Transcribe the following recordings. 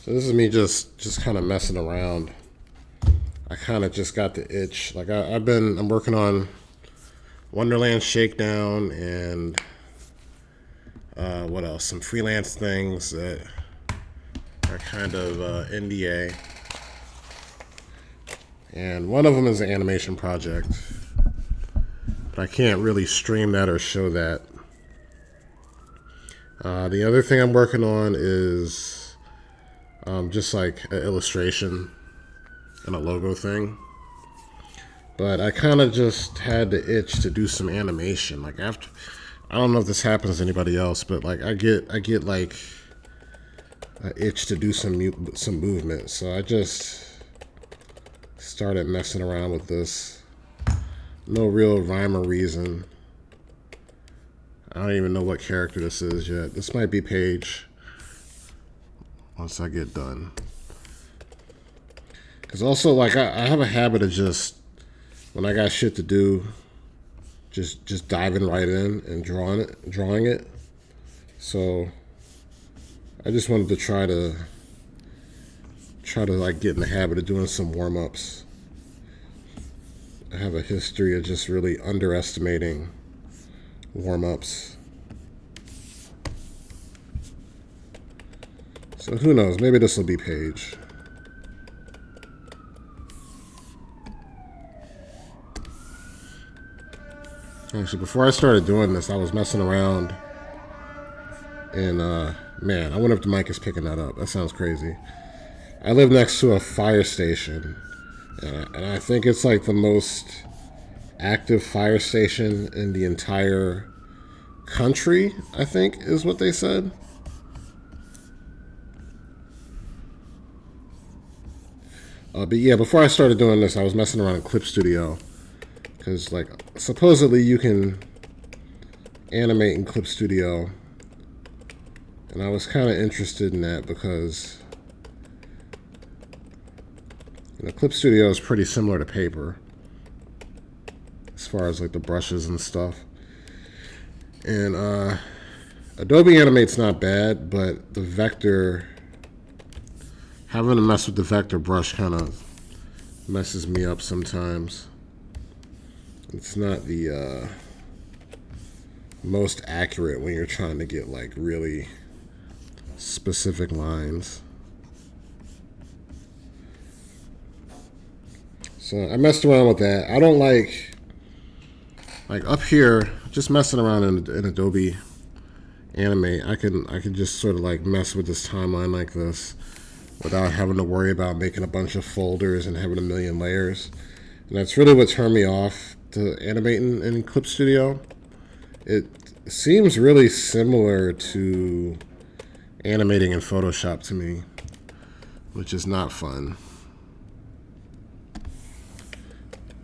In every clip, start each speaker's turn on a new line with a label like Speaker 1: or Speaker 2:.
Speaker 1: So this is me just kind of messing around. I kind of just got the itch. Like I'm working on Wonderland Shakedown and what else? Some freelance things that are kind of NDA. And one of them is an animation project. But I can't really stream that or show that. The other thing I'm working on is just like an illustration and a logo thing. But I kind of just had the itch to do some animation. Like after, I don't know if this happens to anybody else, but like I get like an itch to do some movement. So I just started messing around with this. No real rhyme or reason. I don't even know what character this is yet. This might be Paige once I get done. Because also, like, I have a habit of just, when I got shit to do, just diving right in and drawing it. So I just wanted to try to like get in the habit of doing some warm-ups. I have a history of just really underestimating warm-ups. So who knows? Maybe this will be Paige. Actually, before I started doing this, I was messing around. And, man, I wonder if the mic is picking that up. That sounds crazy. I live next to a fire station. And I think it's like the most active fire station in the entire country, I think, is what they said. But yeah, before I started doing this, I was messing around in Clip Studio. Because, like, supposedly you can animate in Clip Studio. And I was kind of interested in that because, you know, Clip Studio is pretty similar to paper as far as, like, the brushes and stuff. And Adobe Animate's not bad, but the vector, having to mess with the vector brush kind of messes me up sometimes. It's not the most accurate when you're trying to get like really specific lines. So I messed around with that. I don't like up here, just messing around in Adobe Animate. I can just sort of like mess with this timeline like this without having to worry about making a bunch of folders and having a million layers. And that's really what turned me off to animating in Clip Studio. It seems really similar to animating in Photoshop to me, which is not fun.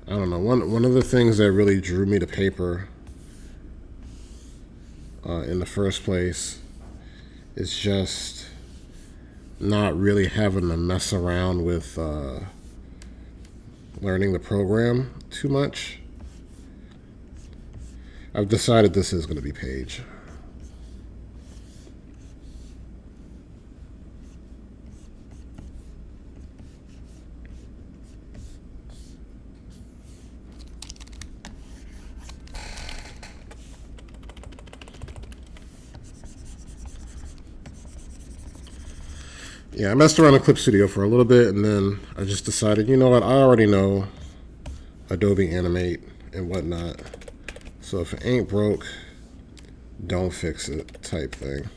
Speaker 1: I don't know. One of the things that really drew me to paper in the first place is just not really having to mess around with learning the program too much. I've decided this is going to be Paige. Yeah, I messed around in Clip Studio for a little bit, and then I just decided, you know what, I already know Adobe Animate and whatnot. So if it ain't broke, don't fix it type thing.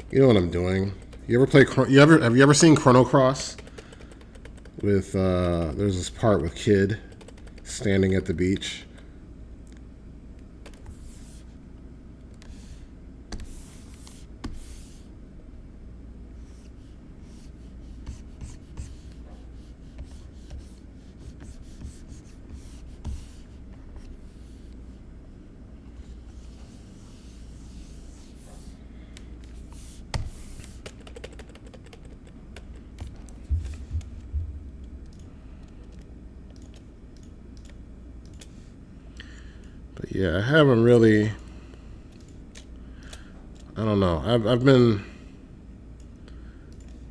Speaker 1: You know what I'm doing? You ever play? Have you ever seen Chrono Cross? With there's this part with Kid standing at the beach. Yeah, I haven't really. I don't know. I've been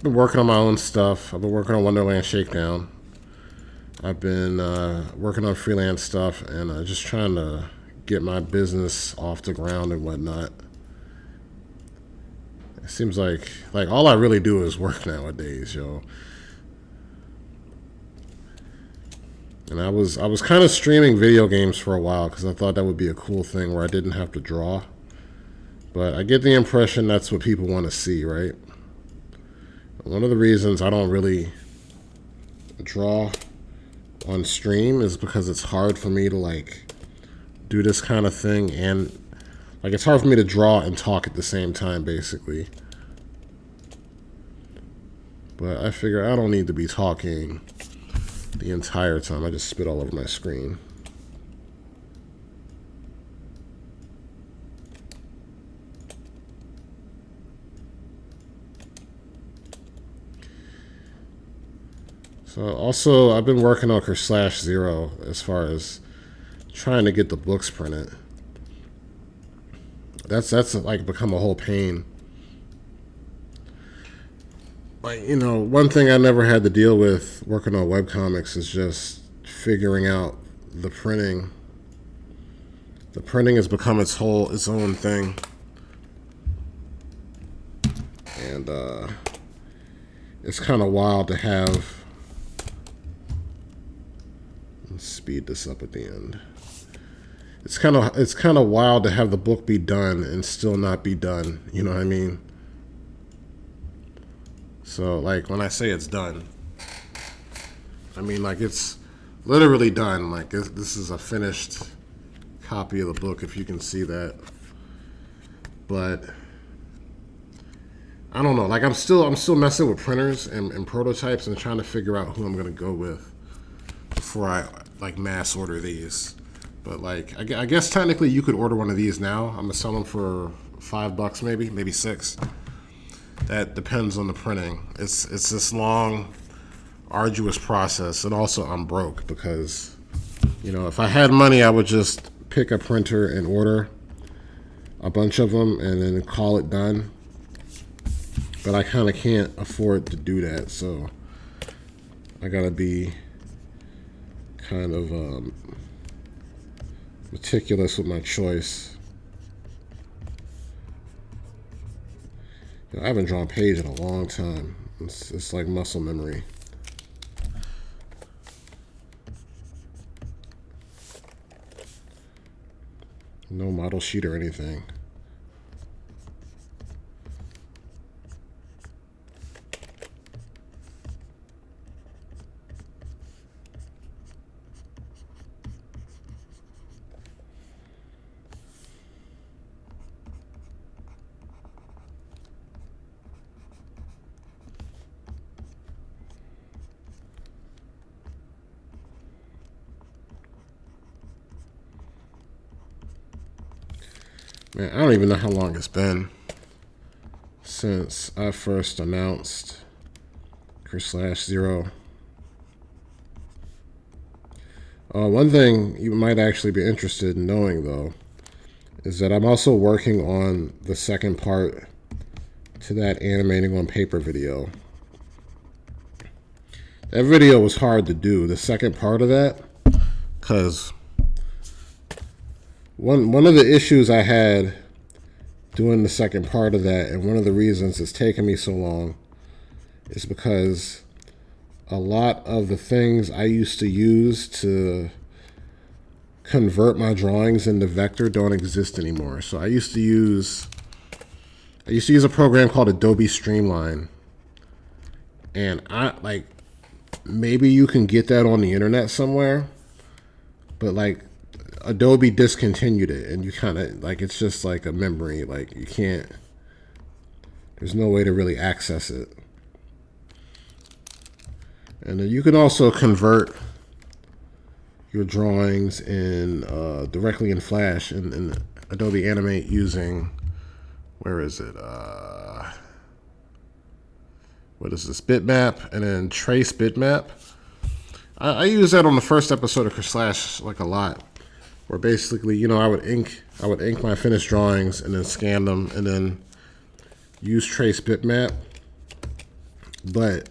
Speaker 1: working on my own stuff. I've been working on Wonderland Shakedown. I've been working on freelance stuff and just trying to get my business off the ground and whatnot. It seems like all I really do is work nowadays, yo. And I was kind of streaming video games for a while because I thought that would be a cool thing where I didn't have to draw. But I get the impression that's what people want to see, right? One of the reasons I don't really draw on stream is because it's hard for me to like do this kind of thing, and like it's hard for me to draw and talk at the same time, basically. But I figure I don't need to be talking the entire time. I just spit all over my screen. So also, I've been working on /0 as far as trying to get the books printed. That's like become a whole pain. Like, you know, one thing I never had to deal with working on webcomics is just figuring out the printing. The printing has become its own thing. And it's kind of wild to have. Let's speed this up at the end. It's kind of wild to have the book be done and still not be done. You know what I mean? So, like, when I say it's done, I mean, like, it's literally done. Like, this is a finished copy of the book, if you can see that. But I don't know. Like, I'm still messing with printers and prototypes and trying to figure out who I'm gonna go with before I like mass order these. But like, I guess technically you could order one of these now. I'm gonna sell them for $5, maybe $6. That depends on the printing. It's this long, arduous process, and also I'm broke because, you know, if I had money, I would just pick a printer and order a bunch of them and then call it done. But I kind of can't afford to do that, so I gotta be kind of meticulous with my choice. I haven't drawn Paige in a long time. It's like muscle memory. No model sheet or anything. Man, I don't even know how long it's been since I first announced /0. One thing you might actually be interested in knowing, though, is that I'm also working on the second part to that animating on paper video. That video was hard to do, the second part of that, because one of the issues I had doing the second part of that, and one of the reasons it's taken me so long, is because a lot of the things I used to use to convert my drawings into vector don't exist anymore. So I used to use a program called Adobe Streamline, and maybe you can get that on the internet somewhere, but like Adobe discontinued it, and you kind of like, it's just like a memory, like you can't, there's no way to really access it. And then you can also convert your drawings in directly in Flash in Adobe Animate using, where is it? What is this? Bitmap, and then Trace Bitmap. I use that on the first episode of Slash like a lot. where basically, you know, I would ink my finished drawings and then scan them and then use trace bitmap. But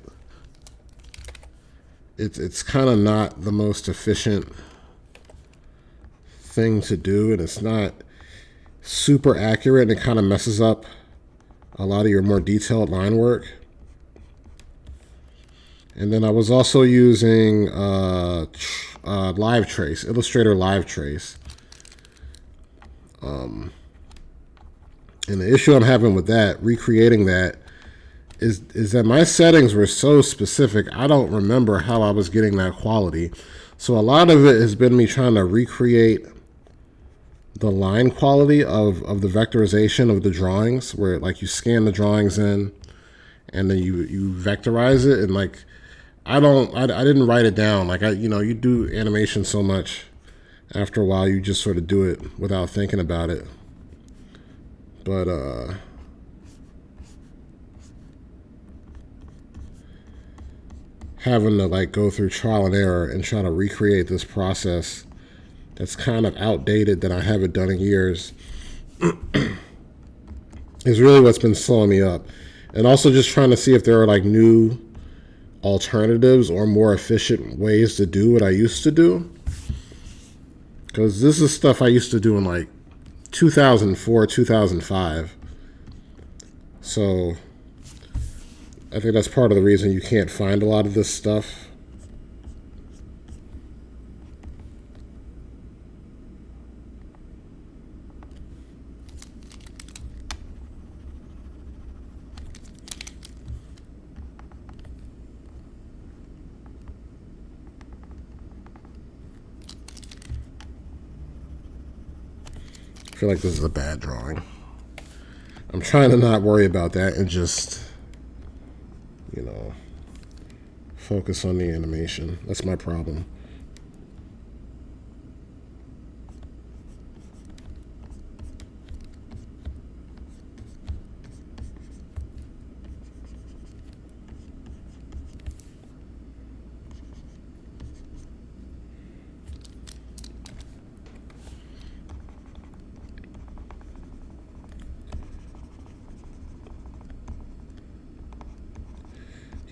Speaker 1: it's kind of not the most efficient thing to do, and it's not super accurate, and it kind of messes up a lot of your more detailed line work. And then I was also using Live Trace, Illustrator Live Trace. And the issue I'm having with that, recreating that, is that my settings were so specific, I don't remember how I was getting that quality. So a lot of it has been me trying to recreate the line quality of the vectorization of the drawings, where like you scan the drawings in and then you vectorize it, and like I didn't write it down. Like you do animation so much, after a while you just sort of do it without thinking about it. But having to like go through trial and error and try to recreate this process that's kind of outdated, that I haven't done in years, is really what's been slowing me up. And also just trying to see if there are like new alternatives or more efficient ways to do what I used to do. Because this is stuff I used to do in like 2004, 2005. So I think that's part of the reason you can't find a lot of this stuff. I feel like this is a bad drawing. I'm trying to not worry about that and just, you know, focus on the animation. That's my problem.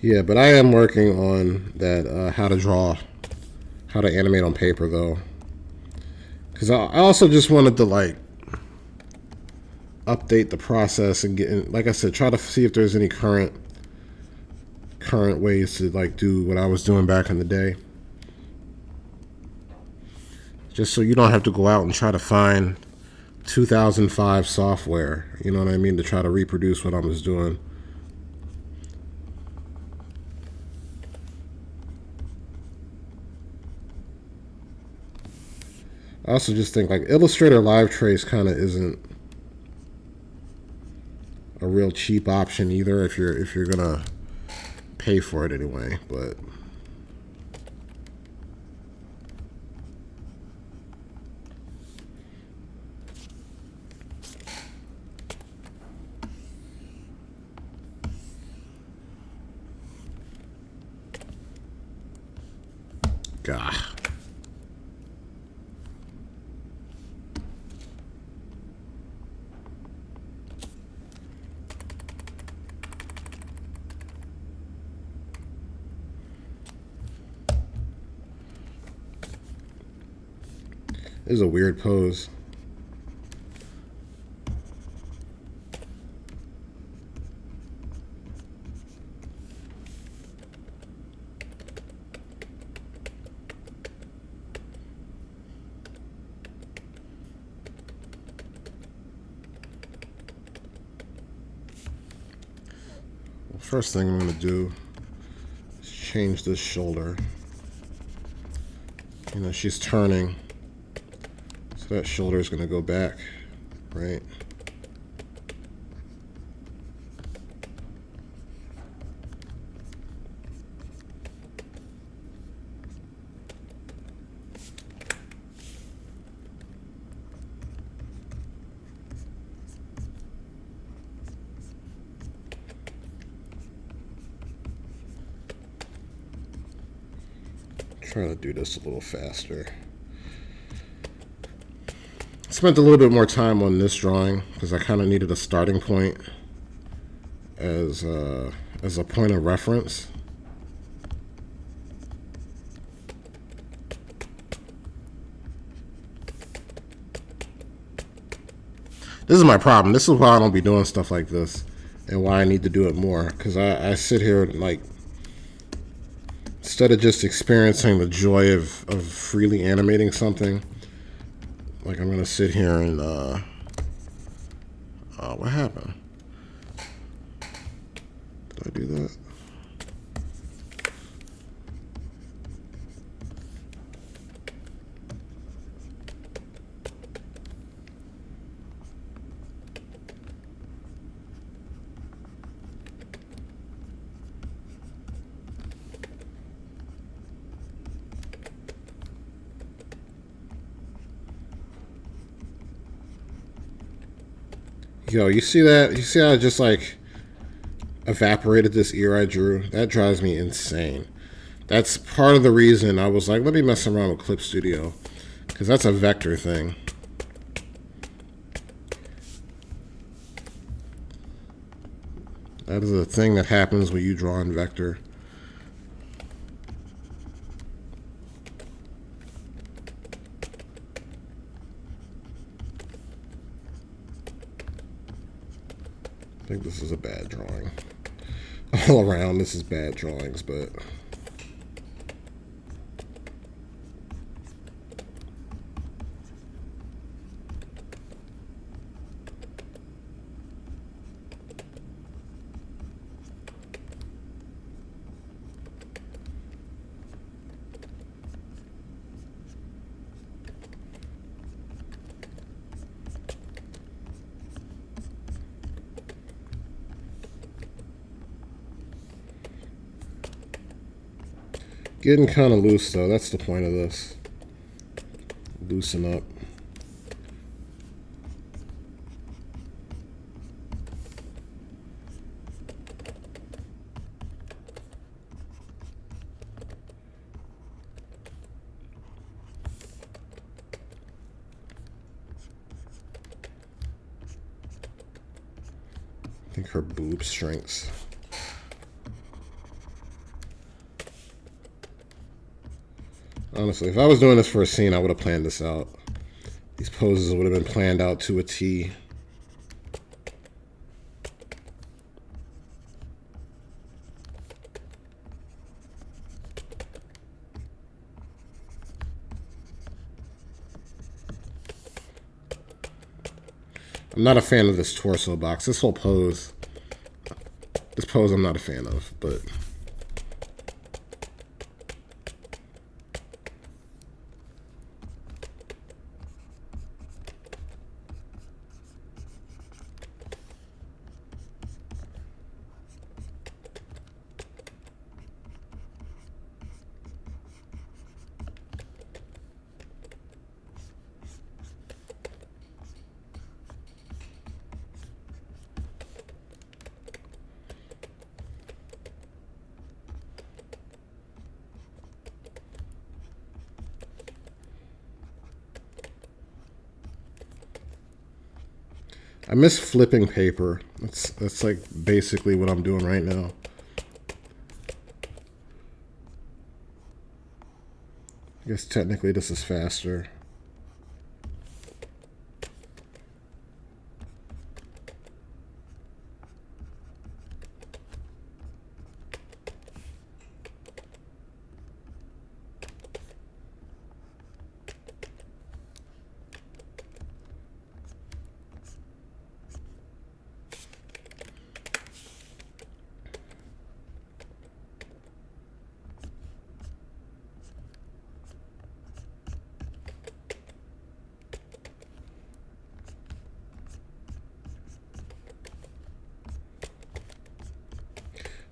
Speaker 1: Yeah, but I am working on that, how to animate on paper, though. Because I also just wanted to, like, update the process and get, like I said, try to see if there's any current ways to, like, do what I was doing back in the day. Just so you don't have to go out and try to find 2005 software, you know what I mean, to try to reproduce what I was doing. I also just think like Illustrator Live Trace kind of isn't a real cheap option either if you're gonna pay for it anyway. But God. This is a weird pose. Well, first thing I'm going to do is change this shoulder. You know, she's turning. So that shoulder is going to go back, right? Try to do this a little faster. spent a little bit more time on this drawing because I kind of needed a starting point as a point of reference. This is my problem. This is why I don't be doing stuff like this and why I need to do it more. Because I sit here and, like, instead of just experiencing the joy of freely animating something, like, I'm going to sit here and, what happened? Did I do that? Yo, you see that? You see how I just, like, evaporated this ear I drew? That drives me insane. That's part of the reason I was like, let me mess around with Clip Studio. Because that's a vector thing. That is a thing that happens when you draw in vector. I think this is a bad drawing. All around, this is bad drawings, but getting kind of loose, though. That's the point of this. Loosen up. I think her boob shrinks. Honestly, if I was doing this for a scene, I would have planned this out. These poses would have been planned out to a T. I'm not a fan of this torso box. This whole pose. This pose I'm not a fan of, but I miss flipping paper. That's like basically what I'm doing right now. I guess technically this is faster.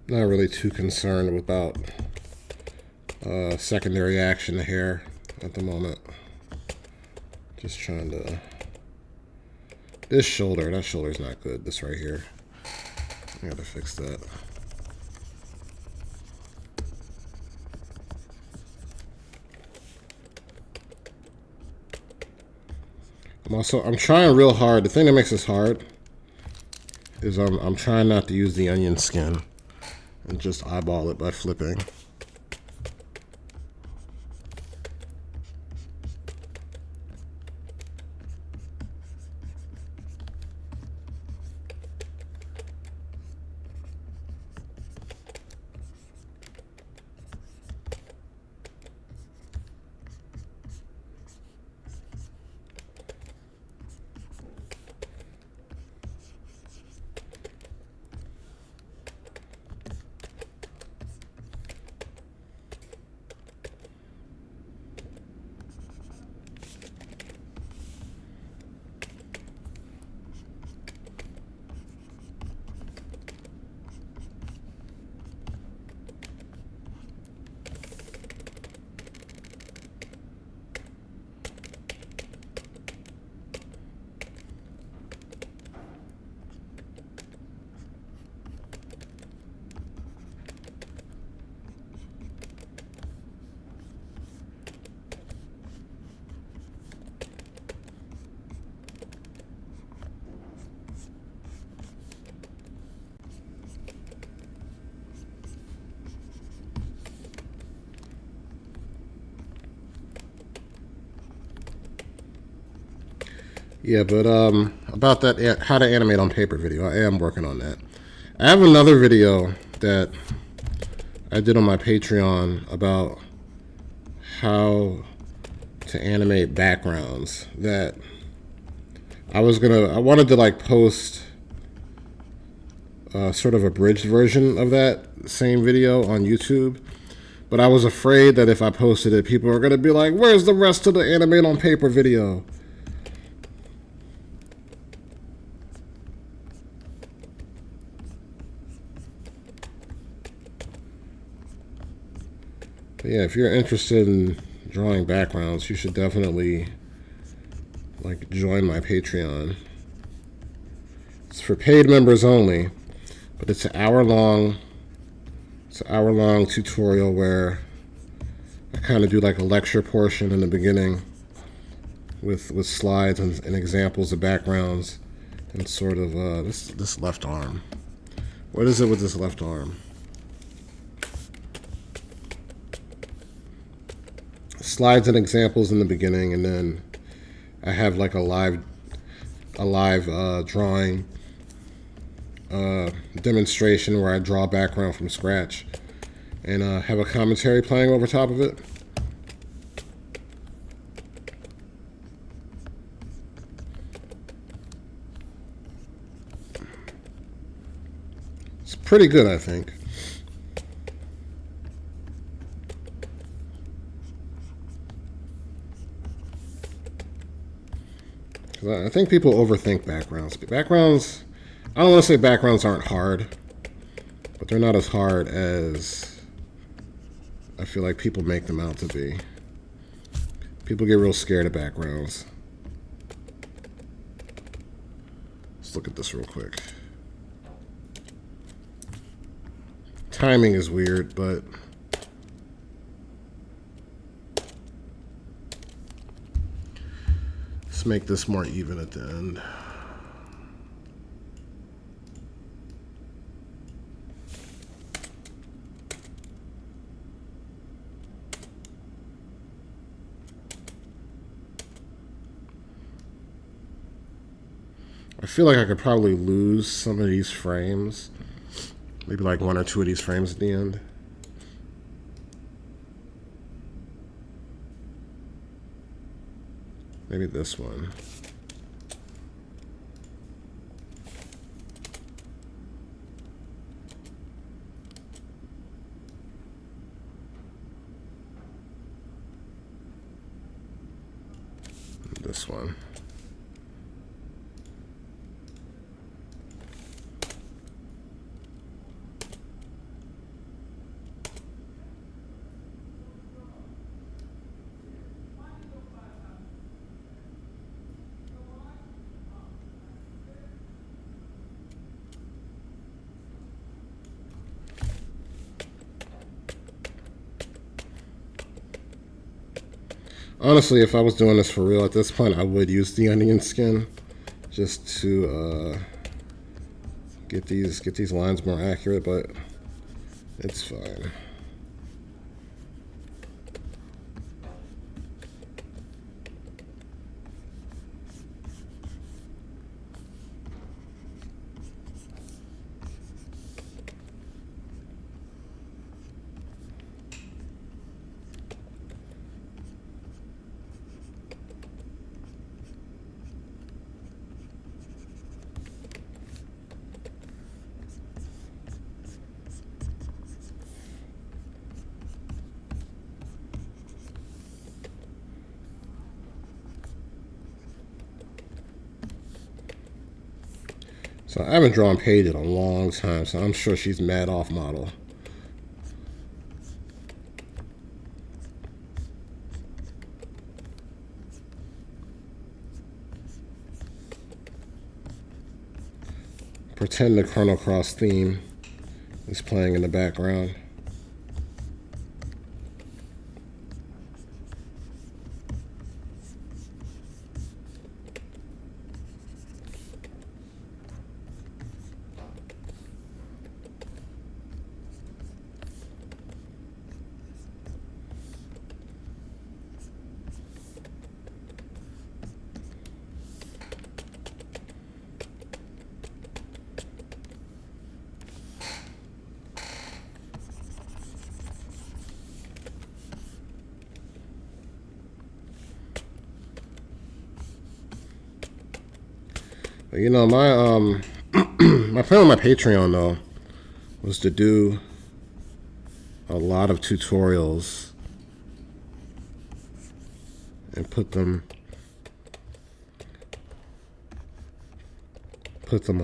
Speaker 1: Not really too concerned about secondary action here at the moment. Just trying to... This shoulder, that shoulder's not good. This right here. I gotta fix that. I'm trying real hard. The thing that makes this hard is I'm trying not to use the onion skin and just eyeball it by flipping. Yeah, but about that how to animate on paper video, I am working on that. I have another video that I did on my Patreon about how to animate backgrounds that I wanted to like post sort of a abridged version of that same video on YouTube, but I was afraid that if I posted it, people are going to be like, where's the rest of the animate on paper video? But yeah, if you're interested in drawing backgrounds, you should definitely like join my Patreon. It's for paid members only, but it's an hour-long tutorial where I kind of do like a lecture portion in the beginning with slides and examples of backgrounds and sort of this left arm. What is it with this left arm? Slides and examples in the beginning, and then I have like a live drawing demonstration where I draw a background from scratch and have a commentary playing over top of it. It's pretty good, I think. I think people overthink backgrounds. Backgrounds, I don't want to say backgrounds aren't hard, but they're not as hard as I feel like people make them out to be. People get real scared of backgrounds. Let's look at this real quick. Timing is weird, but let's make this more even at the end. I feel like I could probably lose some of these frames. Maybe like one or two of these frames at the end. Maybe this one. This one. Honestly, if I was doing this for real at this point, I would use the onion skin just to get these lines more accurate, but it's fine. So I haven't drawn Paige in a long time, so I'm sure she's mad off model. Pretend the Chrono Cross theme is playing in the background. But, you know, my my plan on my Patreon though was to do a lot of tutorials and put them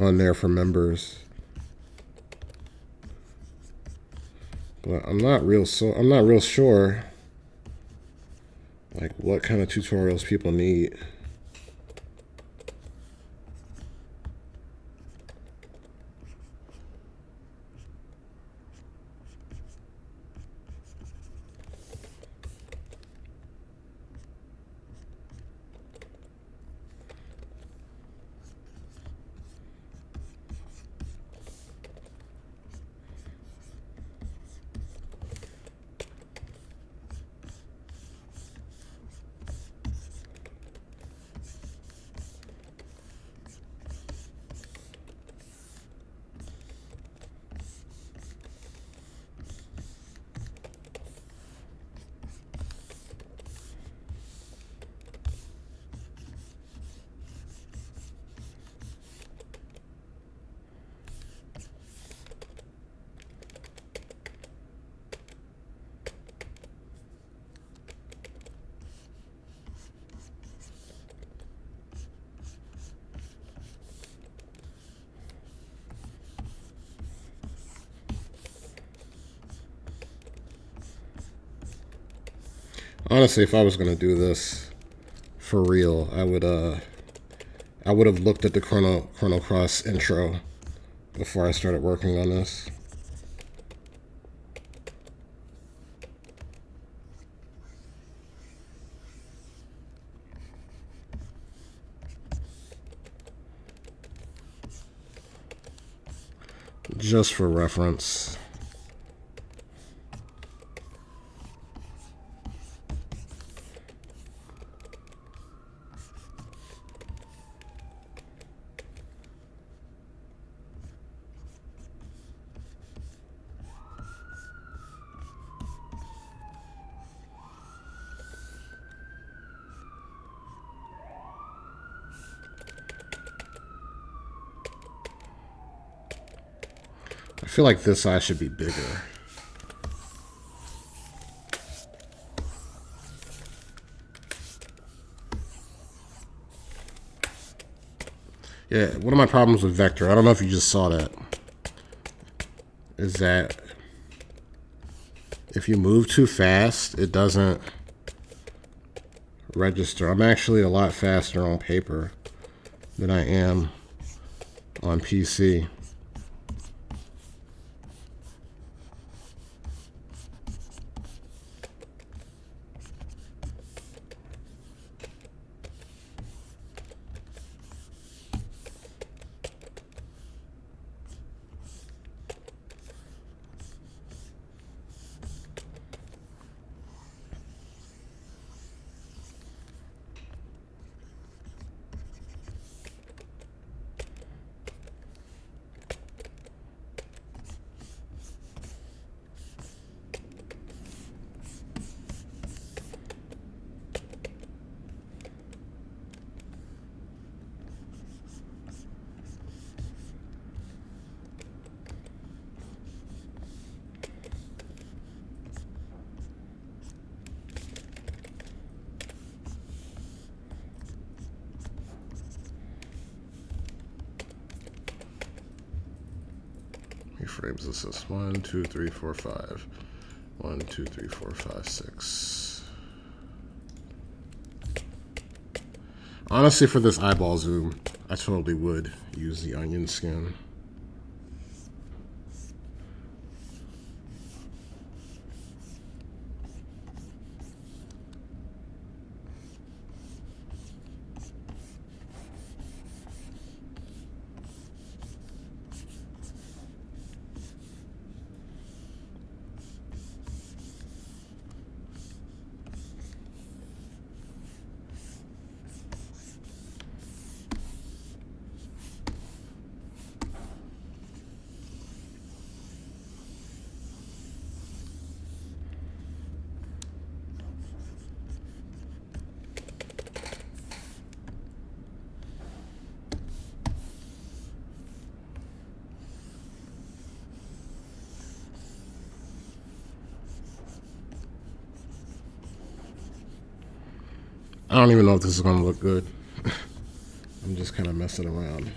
Speaker 1: on there for members. But I'm not real sure like what kind of tutorials people need. Honestly, if I was gonna do this for real, I would have looked at the Chrono Cross intro before I started working on this. Just for reference. I feel like this eye should be bigger. Yeah, one of my problems with Vector, I don't know if you just saw that, is that if you move too fast, it doesn't register. I'm actually a lot faster on paper than I am on PC. frames is this? 1, 2, 3, 4, 5. 1, 2, 3, 4, 5, 6. Honestly, for this eyeball zoom, I totally would use the onion skin. I don't even know if this is going to look good. I'm just kind of messing around.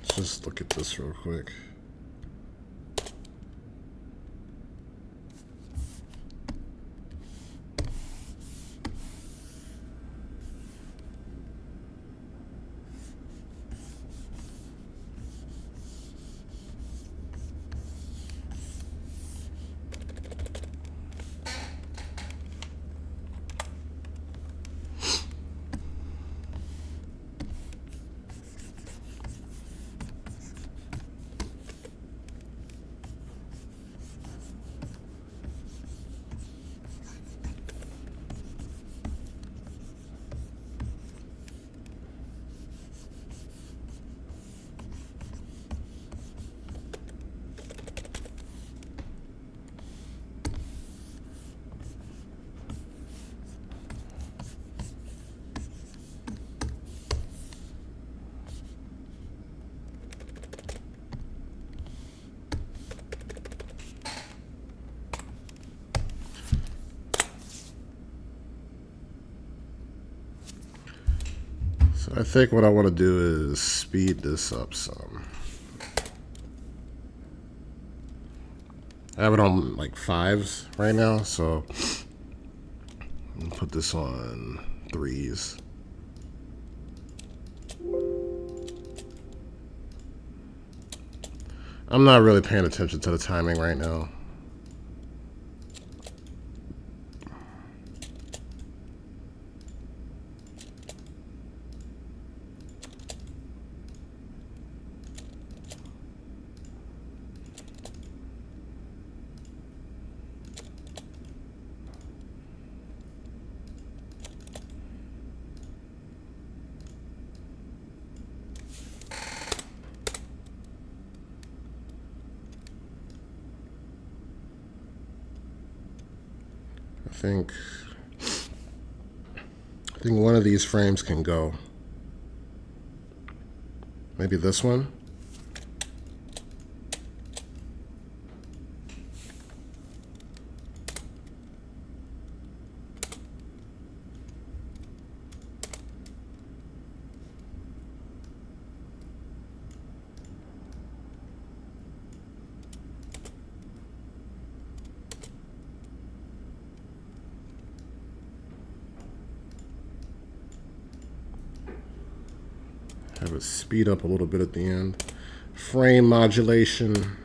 Speaker 1: Let's just look at this real quick. So I think what I want to do is speed this up some. I have it on like 5s right now, so I'll put this on 3s. I'm not really paying attention to the timing right now. I think one of these frames can go. Maybe this one. Have it speed up a little bit at the end. Frame modulation.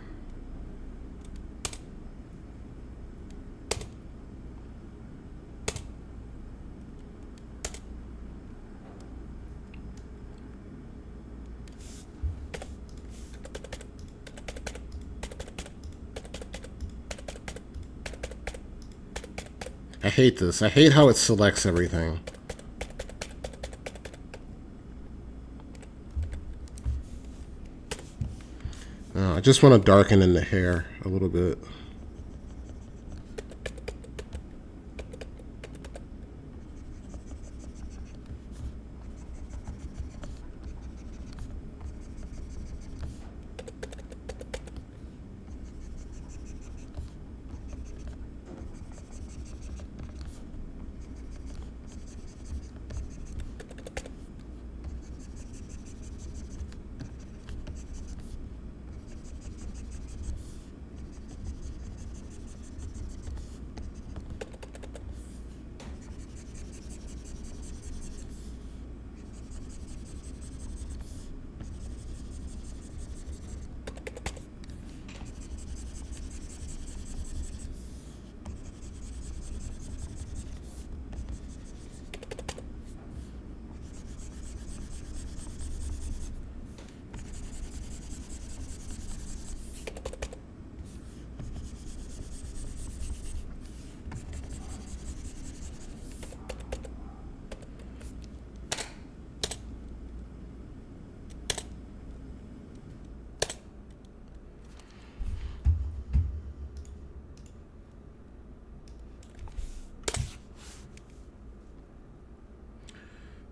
Speaker 1: I hate this. I hate how it selects everything. I just want to darken in the hair a little bit.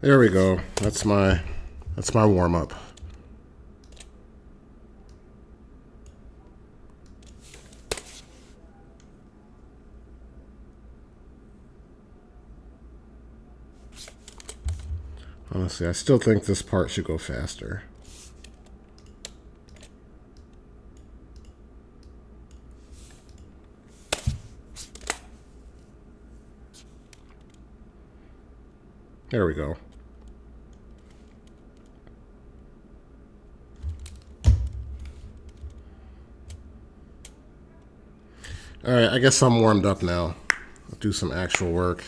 Speaker 1: There we go. That's my warm up. Honestly, I still think this part should go faster. There we go. All right, I guess I'm warmed up now. I'll do some actual work.